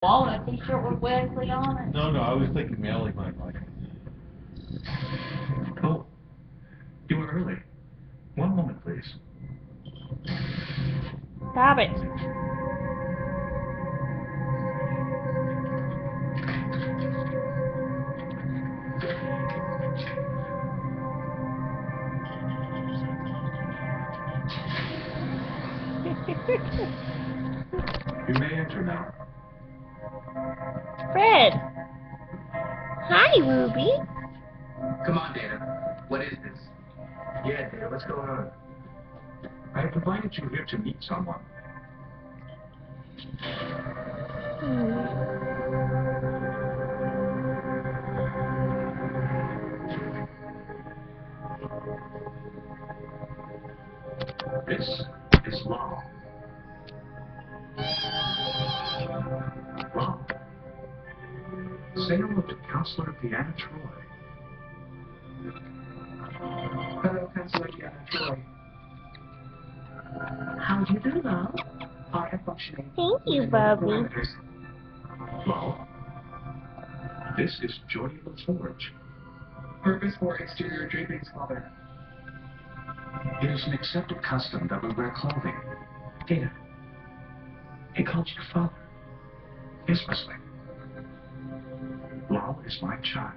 Wall and a t-shirt with Wesley on it. No, I was thinking Melly might like it. Oh, you were early. One moment, please. Stop it. You may enter now. Fred. Hi, Ruby. Come on, Dana. What is this? Yeah, Dana, what's going on? I have invited you here to meet someone. This is Lal. Lal. Say hello to Counselor Deanna Troy. Hello, Counselor Deanna Troy. How do you do, Lal? I am functioning. Thank you, Bubby. Parameters. Lal. This is Joy LaForge. Purpose for exterior drapings, Father. It is an accepted custom that we wear clothing. Dana, he called you father. Yes, Wesley. Lal is my child.